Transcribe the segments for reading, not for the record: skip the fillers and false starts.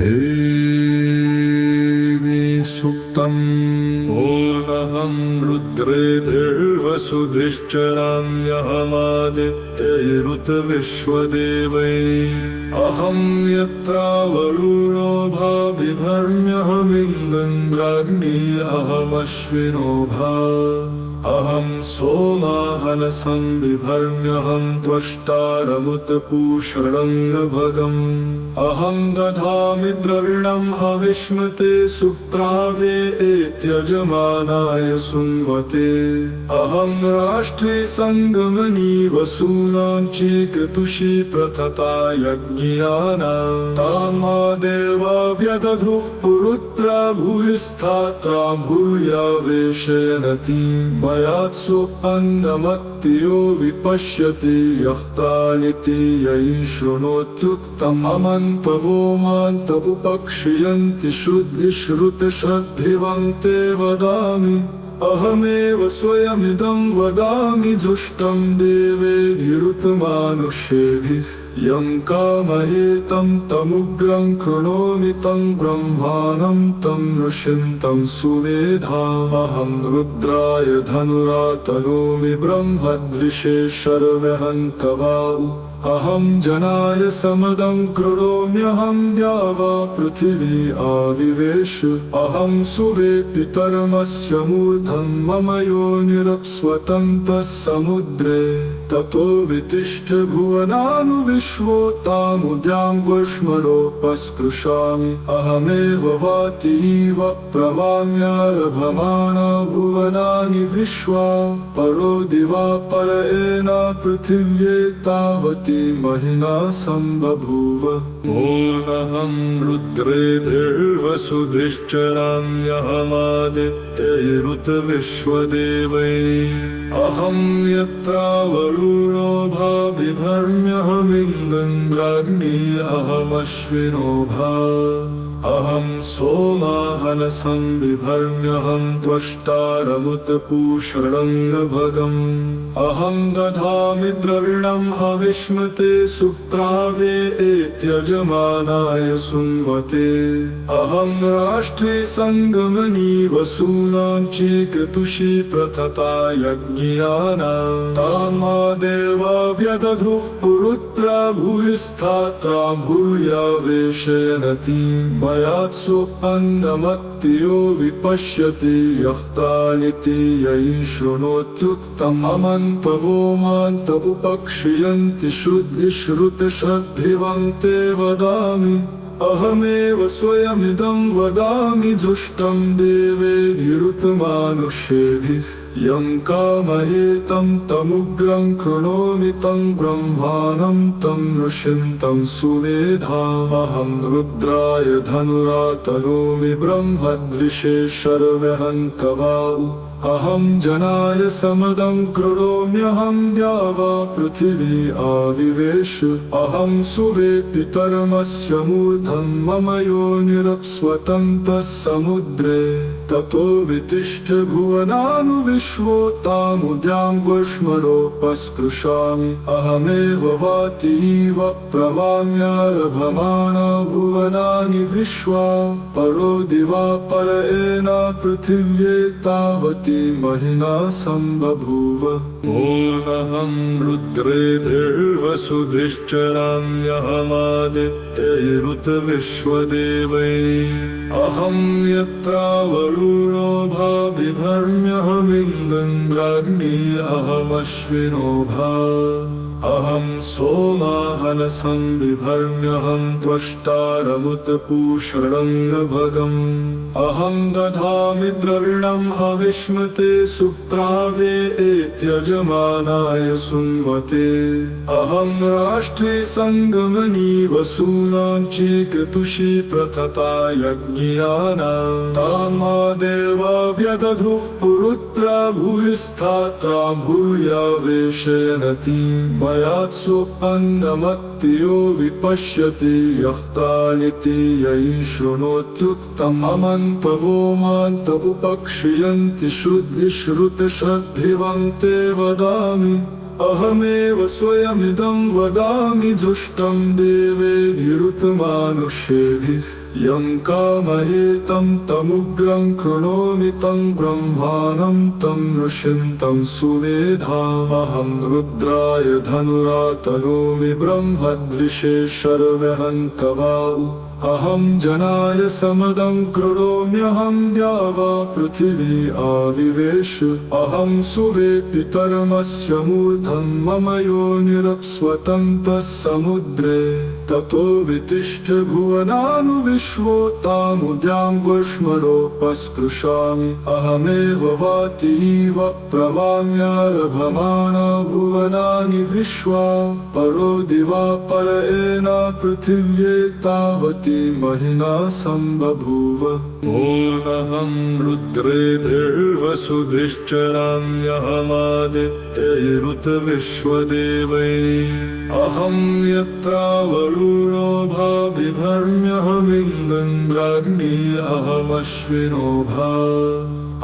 देवी सुक्तम् ओमहं रुद्रेभिर्वसुधिश्चराम्यहमादित्यैरुतविश्वदेवै अहं यत्रा वरुणो भाविभर्म्यहमिन्द्राग्नी अहमश्विनो भा अहं सोमाहनसं बिभर्म्यहं त्वष्टारमुतपूषणङ्गभगम् अहं दधामि द्रविणं हविष्मते सुप्रावे एत्यजमानाय सुन्वते अहं राष्ट्रे सङ्गमनी वसूनां चेकतुषी प्रथता यज्ञियानां तामा देवा व्यदधुः पुरुत्रा भूयिस्थात्रां भूयावेशयनति मयात्सु अन्नमत्तियो विपश्यति यः तानिति यै शृणोत्युक्तम् अमन्तवो मान्तवुपक्षयन्ति शुद्धिश्रुतश्रद्धिवन्ते वदामि अहमेव स्वयमिदं वदामि जुष्टं देवेभिरुतमानुष्येभिः यं कामयेतं तमुग्रं कृणोमि तं ब्रह्माणं तं ऋषिं सुमेधामहं रुद्राय धनुरातनोमि ब्रह्मद्विषे शर्वहन्तवाउ अहं जनाय समदं कृणोम्यहं द्यावा पृथिवी आविवेश अहं सुवे पितरमस्य मूर्धं मम योनिरक्स्वतन्तः समुद्रे ततो वितिष्ठ भुवनानुविश्वोतामुद्यां वर्ष्मणोपस्पृशामि अहमेव वातीव प्रवाम्यारभमाना भुवनानि विश्वा परो दिवा परयेन पृथिव्ये तावती महिना सम्बभूव ओमहं रुद्रेभिर्वसुधिश्चराम्यहमादित्यैरुतविश्वदेवै अहं यत्रा वरुणो भाविभर्म्यहमिन्द्राग्नी अहमश्विनो भा अहं सोमाहनसं बिभर्म्यहं त्वष्टारमुतपूषणङ्गभगम् अहं दधामि द्रविणं हविष्मते सुप्रावे एत्यजमानाय सुन्वते अहं राष्ट्रे सङ्गमनी वसूनां चेकतुषी प्रथता यज्ञियानां तामा देवा व्यदधुः पुरुत्रा भूयिस्थात्रां भूयावेशयनति मयात्सु अन्नमत्तियो विपश्यति यः तानिति यै शृणोत्युक्तम् अमन्तवो मान्तवुपक्षयन्ति शुद्धिश्रुतश्रद्धिवन्ते वदामि अहमेव स्वयमिदं वदामि जुष्टं देवेभिरुतमानुष्येभिः यं कामयेतं तमुग्रं कृणोमि तं ब्रह्माणं तं ऋषिं सुमेधामहं रुद्राय धनुरातनोमि ब्रह्मद्विषे शर्वहन्तवाउ अहं जनाय समदं कृणोम्यहं द्यावा पृथिवी आविवेश अहं सुवे पितरमस्य मूर्धं मम योनिरक्स्वतन्तः समुद्रे ततो वितिष्ठ भुवनानुविश्वोतामुद्यां वर्ष्मणोपस्पृशामि अहमेव वातीव प्रवाम्यारभमाना भुवनानि विश्वा परो दिवा परयेन पृथिव्ये तावती महिना सम्बभूव ओमहं रुद्रेभिर्वसुधिश्चराम्यहमादित्यैरुतविश्वदेवै अहं यत्रा वरुणो भाविभर्म्यहमिन्द्राग्नी अहमश्विनो भा अहं सोमाहनसं बिभर्म्यहं त्वष्टारमुतपूषणङ्गभगम् अहं दधामि द्रविणं हविष्मते सुप्रावे एत्यजमानाय सुन्वते अहं राष्ट्रे सङ्गमनी वसूनां चेकतुषी प्रथता यज्ञियानां तामा देवा व्यदधुः पुरुत्रा भूयिस्थात्रां भूयावेशयनति मयात्सु अन्नमत्तियो विपश्यति यः तानिति यै शृणोत्युक्तम् अमन्तवो मान्तवुपक्षयन्ति शुद्धिश्रुतश्रद्धिवन्ते वदामि अहमेव स्वयमिदं वदामि जुष्टं देवेभिरुतमानुष्येभिः यं कामये तं तमुग्रं कृणोमि तं ब्रह्माणं तं ऋषिं तं सुमेधामहं रुद्राय धनुरातनोमि ब्रह्मद्विषे शर्वहन्तवाउ अहं जनाय समदं कृणोम्यहं द्यावा पृथिवी आविवेश अहं सुवे पितरमस्य मूर्धं मम योनिरप्स्वतन्तः समुद्रे ततो वितिष्ठ भुवनानुविश्वोतामुद्यां वर्ष्मणोपस्पृशामि अहमेव वातीव प्रवाम्यारभमाना भुवनानि विश्वा परो दिवा परएन पृथिव्ये तावती महिना सम्बभूव ओमहं रुद्रेभिर्वसुभिश्चराम्यहमादित्यैरुत विश्वदेवैः अहं यत्रावरुणो भाबिभर्म्यहमिन्द्राग्नी अहमश्विनो भा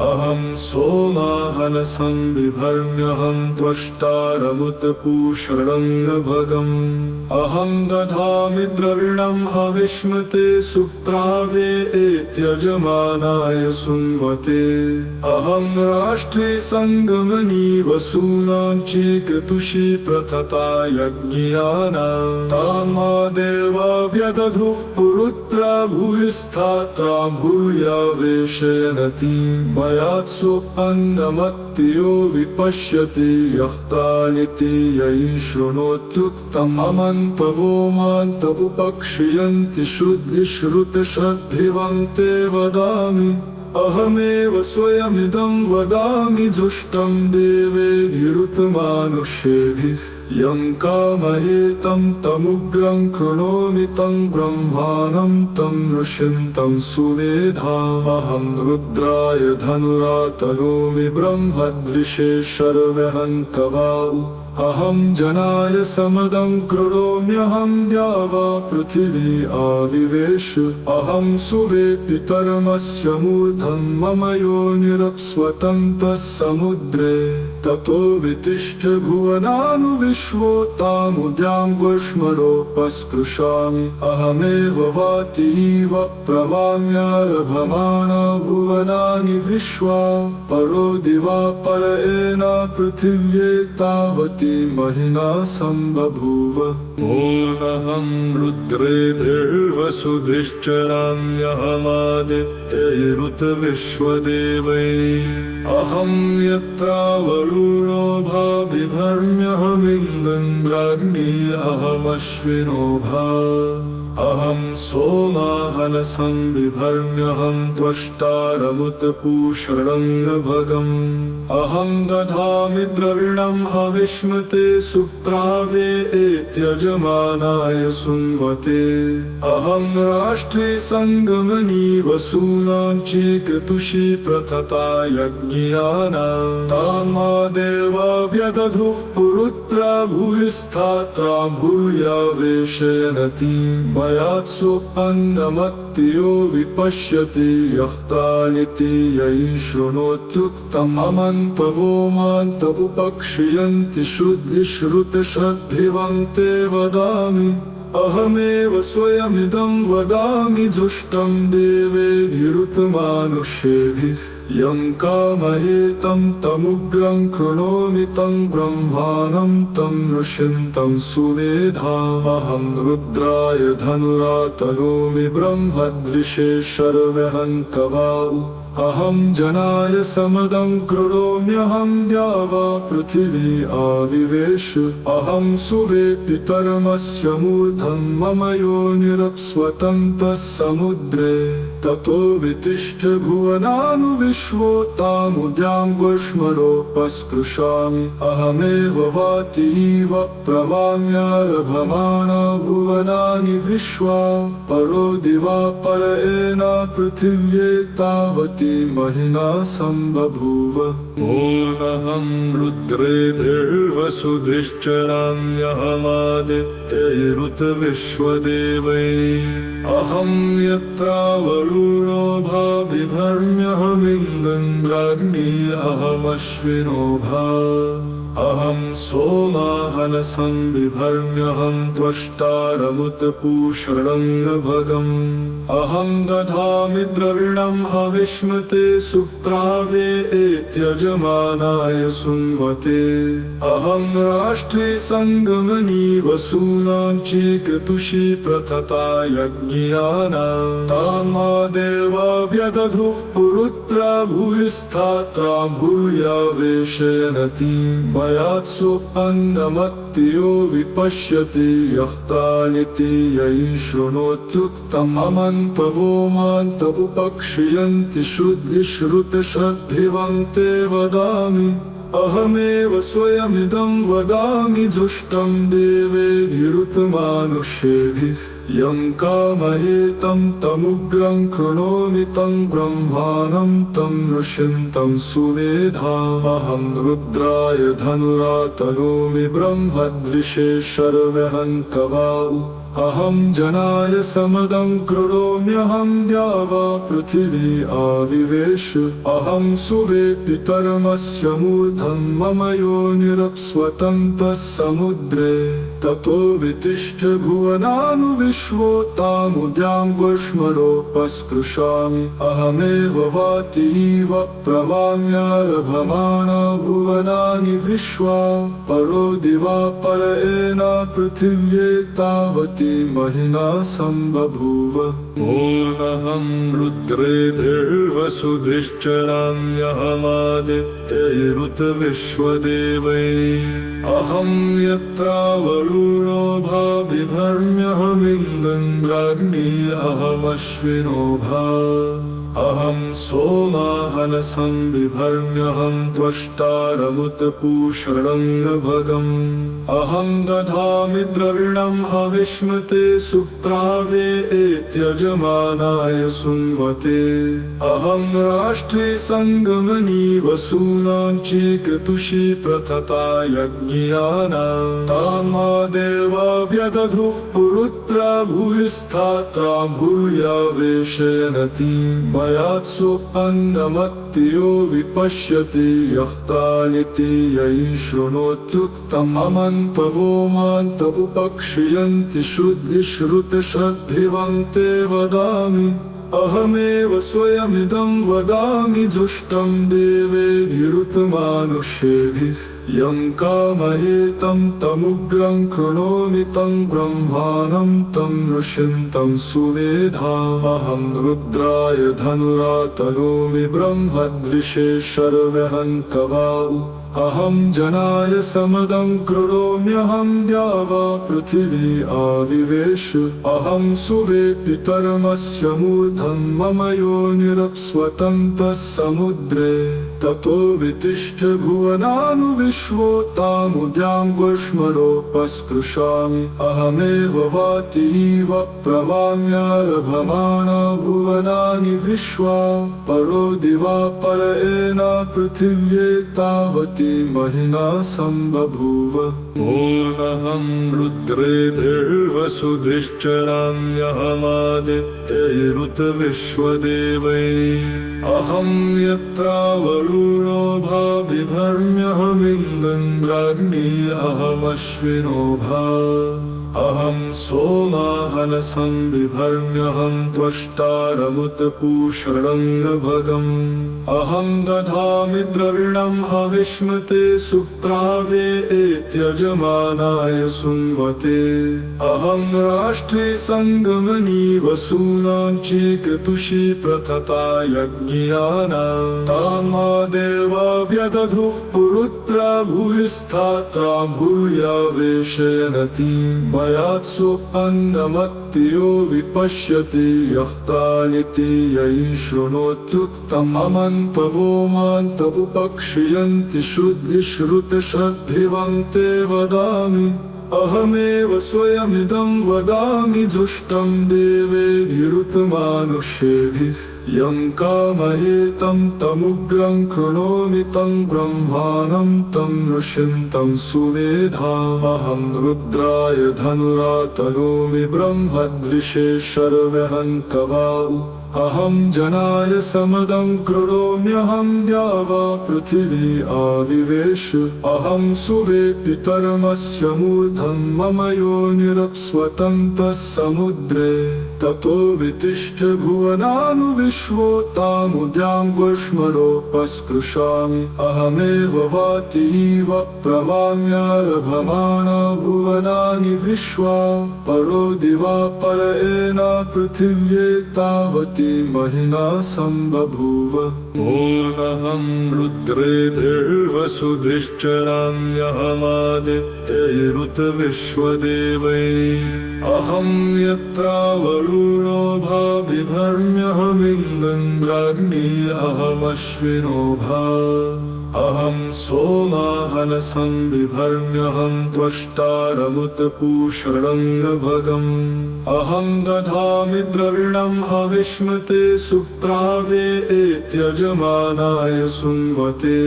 अहं सोमाहनसं बिभर्म्यहं त्वष्टारमुतपूषणं अहं दधामि द्रविणं हविष्मते सुप्रावे एत्यजमानाय सुन्वते अहं राष्ट्रे सङ्गमनी वसूनां चेकतुषी प्रथता यज्ञियानां तामा देवा व्यदधुः पुरुत्रा भूयिस्थात्रां भूयावेशयनति मयात्सोऽन्नमत्तियो विपश्यति यः तानिति यै शृणोत्युक्तम् अमन्तवो मान्तमुपक्षियन्ति शुद्धिश्रुतश्रद्धिवन्ते वदामि अहमेव स्वयमिदं वदामि जुष्टं देवेभिरुतमानुष्येभिः यं कामये तं तमुग्रं कृणोमि तं ब्रह्माणं तं ऋषिं तं सुमेधामहं रुद्राय धनुरातनोमि ब्रह्मद्विषे शर्वहन्तवाउ अहं जनाय समदं कृणोम्यहं द्यावा पृथिवी आविवेश अहं सुवे पितरमस्य मूर्धं मम योनिरप्स्वतन्तः समुद्रे ततो वितिष्ठ भुवनानुविश्वोतामुद्यां वर्ष्मणोपस्पृशामि अहमेव वातीव प्रवाम्यारभमाना भुवनानि विश्वा परो दिवा परएन पृथिव्ये तावती महिना सम्बभूव ओमहं रुद्रेभिर्वसुभिश्चराम्यहमादित्यैरुत विश्वदेवैः अहं यत्रावरुणो भाबिभर्म्यहमिन्द्राग्नी अहमश्विनो भा अहं सोमाहनसं बिभर्म्यहं त्वष्टारमुतपूषणं अहं दधामि द्रविणं हविष्मते सुप्रावे एत्यजमानाय सुन्वते अहं राष्ट्रे सङ्गमनी वसूनां चेकतुषी प्रथता यज्ञियानां तामा देवा व्यदधुः पुरुत्रा भूयिस्थात्रां भूयावेशयनति मयात्सोऽन्नमत्तियो विपश्यति यः तानिति यै शृणोत्युक्तम् अमन्तवो मान्तमुपक्षियन्ति शुद्धिश्रुतश्रद्धिवन्ते वदामि अहमेव स्वयमिदं वदामि जुष्टं देवेभिरुतमानुष्येभिः यं कामये तं तमुग्रं कृणोमि तं ब्रह्माणं तं ऋषिं तं सुमेधामहं रुद्राय धनुरातनोमि ब्रह्मद्विषे शर्वहन्तवाउ अहं जनाय समदं कृणोम्यहं द्यावा पृथिवी आविवेश अहं सुवे पितरमस्य मूर्धं मम योनिरप्स्वतन्तः समुद्रे ततो वितिष्ठ भुवनानुविश्वोतामुद्यां वर्ष्मणोपस्पृशामि अहमेव वातीव प्रवाम्यारभमाना भुवनानि विश्वा परो दिवा परएन पृथिव्ये तावती महिना सम्बभूव ओमहं रुद्रेभिर्वसुभिश्चराम्यहमादित्यैरुत विश्वदेवैः अहं यत्रावरुणो भाबिभर्म्यहमिन्द्राग्नी अहमश्विनो भा अहं सोमाहनसं बिभर्म्यहं त्वष्टारमुतपूषणं भगम् अहं दधामि द्रविणं हविष्मते सुप्रावे एत्यजमानाय सुन्वते अहं राष्ट्रे सङ्गमनी वसूनां चीकृतुषी प्रथता यज्ञियानां तामा देवा व्यदधुः पुरुत्रा भूयिस्थात्रां भूयावेशयनति मयात्सु अन्नमत्तियो विपश्यति यः प्राणिति यै शृणोत्युक्तम् अमन्तवो मान्त उपक्षियन्ति शुद्धिश्रुतश्रद्धिवन्ते वदामि अहमेव स्वयमिदं वदामि जुष्टं देवेभिरुतमानुष्येभिः यं कामयेतं तमुग्रं कृणोमि तं ब्रह्माणं तं ऋषिं तं सुमेधामहं रुद्राय धनुरातनोमि ब्रह्मद्विषे शर्वहन्तवाउ अहं जनाय समदं कृणोम्यहं द्यावा पृथिवी आविवेश अहं सुवे पितरमस्य मूर्धं मम योनिरप्स्वतन्तः समुद्रे ततो वितिष्ठ भुवनानुविश्वोतामुद्यां वर्ष्मणोपस्पृशामि अहमेव वातीव प्रवाम्यारभमाना भुवनानि विश्वा परो दिवा पर एना पृथिव्ये तावती महिना सम्बभूव ओमहं रुद्रेभिर्वसुभिश्चराम्यहमादित्यैरुत विश्वदेवैः अहं यत्रावरुणो भा बिभर्म्यहमिन्द्राग्नी अहमश्विनो भा अहं सोमाहनसं बिभर्म्यहं त्वष्टारमुतपूषणं भगम् अहं दधामि द्रविणं हविष्मते सुप्रावे एत्यजमानाय सुन्वते अहं राष्ट्रे सङ्गमनी वसूनां चीकृतुषी प्रथता यज्ञियानां तामा देवा व्यदधुः पुरुत्रा भूयिस्थात्रां भूयावेशयनति मयात्सु अन्नमत्तियो विपश्यति यः प्राणिति यै शृणोत्युक्तम् अमन्तवो मान्त उपक्षियन्ति शुद्धिश्रुतश्रद्धिवन्ते वदामि अहमेव स्वयमिदं वदामि जुष्टं देवेभिरुतमानुष्येभिः यं कामयेतं तमुग्रं कृणोमि तं ब्रह्माणं तं ऋषिं तं सुमेधामहं रुद्राय धनुरातनोमि ब्रह्मद्विषे शर्वहन्तवाउ अहं जनाय समदं कृणोम्यहं द्यावा पृथिवी आविवेश अहं सुवे पितरमस्य मूर्धं मम योनिरप्स्वतन्तः समुद्रे ततो वितिष्ठ भुवनानुविश्वोतामुद्यां वर्ष्मणोपस्पृशामि अहमेव वातीव प्रवाम्यारभमाना भुवनानि विश्वा परो दिवा पर एना पृथिव्ये तावती महिना सम्बभूव ओमहं रुद्रेभिर्वसुभिश्चराम्यहमादित्यैरुत विश्वदेवैः अहं यत्रावरुणो भा बिभर्म्यहमिन्द्राग्नी अहमश्विनो भा अहं सोमाहनसं बिभर्म्यहं त्वष्टारमुतपूषणं भगम् अहं दधामि द्रविणं हविष्मते सुप्रावे एत्यजमानाय सुन्वते अहं राष्ट्रे सङ्गमनी वसूनां चीकृतुषी प्रथता यज्ञियानां तामा देवा व्यदधुः पुरुत्रा भूयिस्थात्रां भूयावेशयनति मयात्सु अन्नमत्तियो विपश्यति यः प्राणिति यै शृणोत्युक्तम् अमन्तवो मान्त उपक्षियन्ति शुद्धिश्रुतश्रद्धिवन्ते वदामि अहमेव स्वयमिदं वदामि जुष्टं देवेभिरुतमानुष्येभिः यं कामयेतं तमुग्रं कृणोमि तं ब्रह्माणं तं ऋषिं तं सुमेधामहं रुद्राय धनुरातनोमि ब्रह्मद्विषे शर्वहन्तवाउ अहं जनाय समदं करोम्यहं द्यावा पृथिवी आविवेश अहं सुवे पितरमस्य मूर्धं मम योनिरप्स्वतन्तः समुद्रे ततो वितिष्ठ भुवनानुविश्वोतामुद्यां वर्ष्मणोपस्पृशामि अहमेव वातीव प्रवाम्यारभमाना भुवनानि विश्वा परो दिवा परएन पृथिव्ये तावती महिना सम्बभूव ओमहं रुद्रेर्देवसुधिश्चराम्यहमादित्यैरुतविश्वदेवैः अहं यत्रा वरुणो भा बिभर्म्यहमिन्द्राग्नी अहमश्विनो भा अहं सोमाहनसं बिभर्म्यहं त्वष्टारमुतपूषणङ्गभगम् अहं दधामि द्रविणं हविष्मते सुप्रावे एत्यजमानाय सुन्वते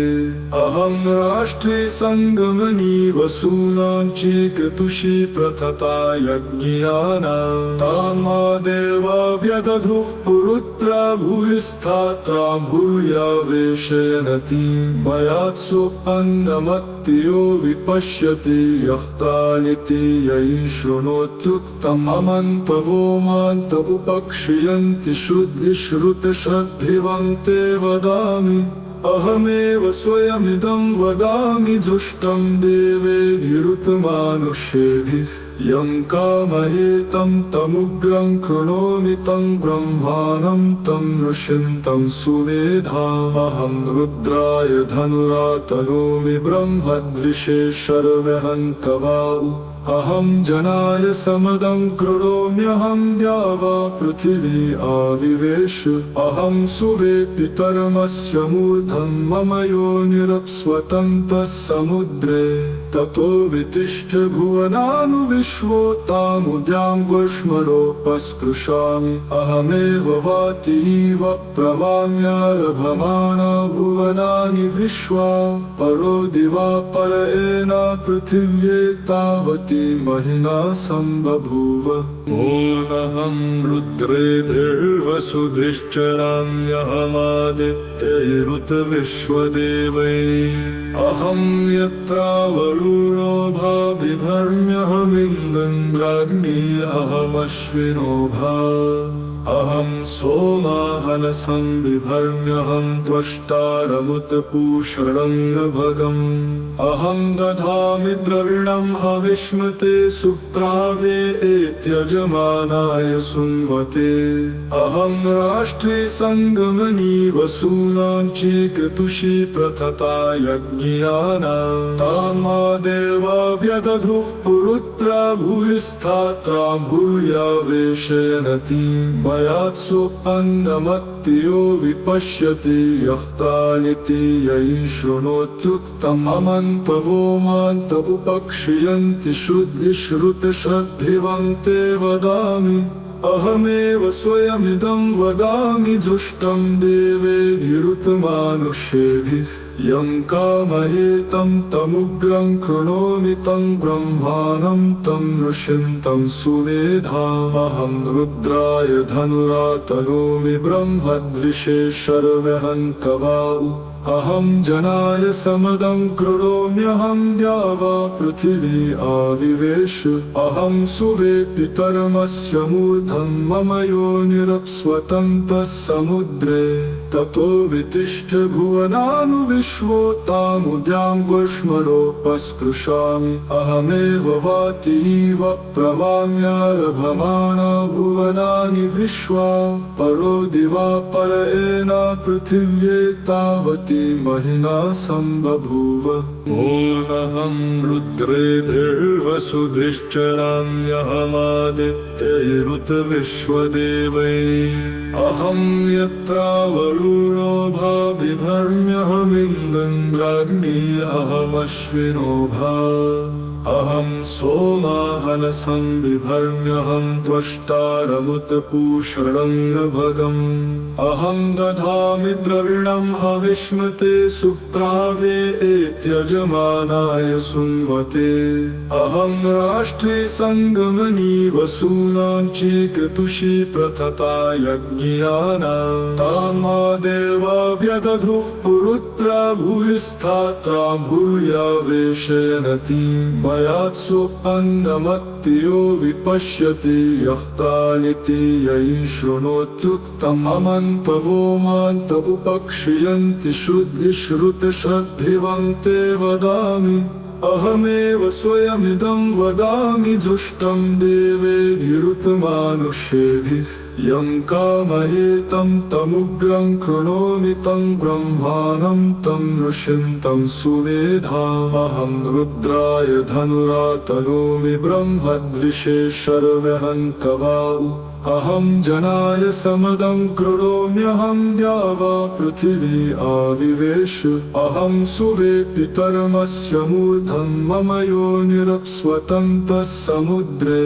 अहं राष्ट्रे सङ्गमनी वसूनां चीकतुषी प्रथता यज्ञियानां तामा देवा व्यदधुः पुरुत्रा भूयिस्थात्रां भूयावेशयनति मयात्सु अन्नमत्तियो विपश्यति यः प्राणिति यै शृणोत्युक्तम् अमन्तवो मान्तवुपक्षयन्ति शुद्धिश्रुतश्रद्धिवन्ते वदामि अहमेव स्वयमिदं वदामि जुष्टं देवेभिरुतमानुष्येभिः यं कामयेतं तमुग्रं कृणोमि तं ब्रह्माणं तं ऋषिं तं सुमेधामहं रुद्राय धनुरातनोमि ब्रह्मद्विषे शर्वहन्तवाउ अहं जनाय समदं कृणोम्यहं द्यावा पृथिवी आविवेश अहं सुवे पितरमस्य मूर्धं मम योनिरप्स्वतन्तः समुद्रे ततो वितिष्ठ भुवनानुविश्वोतामुद्यां वर्ष्मणोपस्पृशामि अहमेव वातीव प्रवाम्यारभमाना भुवनानि विश्वा परो दिवा परएन पृथिव्ये तावती महिना सम्बभूव ओमहं रुद्रेर्देवसुधिश्चराम्यहमादित्यैरुतविश्वदेवैः अहं यत्रा वरुणो भा बिभर्म्यहमिन्द्राग्नी अहमश्विनो भा अहं सोमाहनसं बिभर्म्यहं त्वष्टारमुतपूषणङ्गभगम् अहं दधामि द्रविणं हविष्मते सुप्रावे एत्यजमानाय सुन्वते अहं राष्ट्रे सङ्गमनी वसूनां चीकतुषी प्रथता यज्ञियानां तामा देवा व्यदधुः पुरुत्रा भूयिस्थात्रां भूयावेशयनति मयात्सु अन्नमत्तियो विपश्यति यः प्राणिति यै शृणोत्युक्तम् अमन्तवो मान्तवुपक्षयन्ति शुद्धिश्रुतश्रद्धिवन्ते वदामि अहमेव स्वयमिदं वदामि जुष्टं देवेभिरुतमानुष्येभिः यं कामयेतं तमुग्रं कृणोमि तं ब्रह्माणं तं ऋषिं तं सुमेधामहं रुद्राय धनुरातनोमि ब्रह्मद्विषे शर्वहन्तवाउ अहं जनाय समदं कृणोम्यहं द्यावा पृथिवी आविवेश अहं सुवे पितरमस्य मूर्धं मम योनिरप्स्वतन्तः समुद्रे ततो वितिष्ठ भुवनानुविश्वोतामुद्यां वर्ष्मणोपस्पृशामि अहमेव वातीव प्रवाम्यारभमाना भुवनानि विश्वा परो दिवा परएन पृथिव्ये तावती महिना सम्बभूव ओमहं रुद्रेर्देवसुधिश्चराम्यहमादित्यैरुतविश्वदेवैः अहं यत्रा वरुणो भा बिभर्म्यहमिन्द्राग्नी अहमश्विनो भा अहं सोमाहनसं बिभर्म्यहं त्वष्टारमुतपूषणङ्गभगम् अहं दधामि द्रविणं हविष्मते सुप्रावे एत्यजमानाय सुन्वते अहं राष्ट्रे सङ्गमनी वसूनां चीकतुषी प्रथता यज्ञियानां तामा देवा व्यदधुः पुरुत्रा भूयिस्थात्रां भूयावेशयनति मयात्सु अन्नमत्तियो विपश्यति यः तानिति ययि शृणोत्युक्तम् अमन्तवो मान्तमुपक्षियन्ति शुद्धिश्रुतश्रद्धिवन्ते वदामि अहमेव स्वयमिदं वदामि जुष्टं देवेभिरुतमानुषेभिः यं कामयेतं तमुग्रं कृणोमि तं ब्रह्माणं तं ऋषिं तं सुमेधामहं रुद्राय धनुरातनोमि ब्रह्मद्विषे शर्वहन्तवाउ अहं जनाय समदं कृणोम्यहं द्यावा पृथिवी आविवेश अहं सुरे पितरमस्य मूर्धं मम योनिरप्स्वतन्तः समुद्रे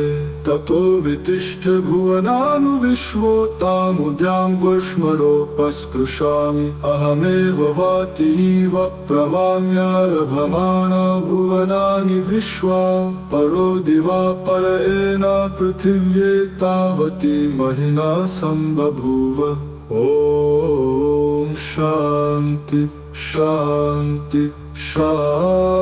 ततो वितिष्ठ भुवनानुविश्वोतामुद्यां वर्ष्मणोपस्पृशामि अहमेव वातीव प्रवाम्यारभमाणा भुवनानि विश्वा परो दिवा पर एना पृथिव्ये तावती महिना सम्बभूव ॐ शान्ति शान्ति शान्ति।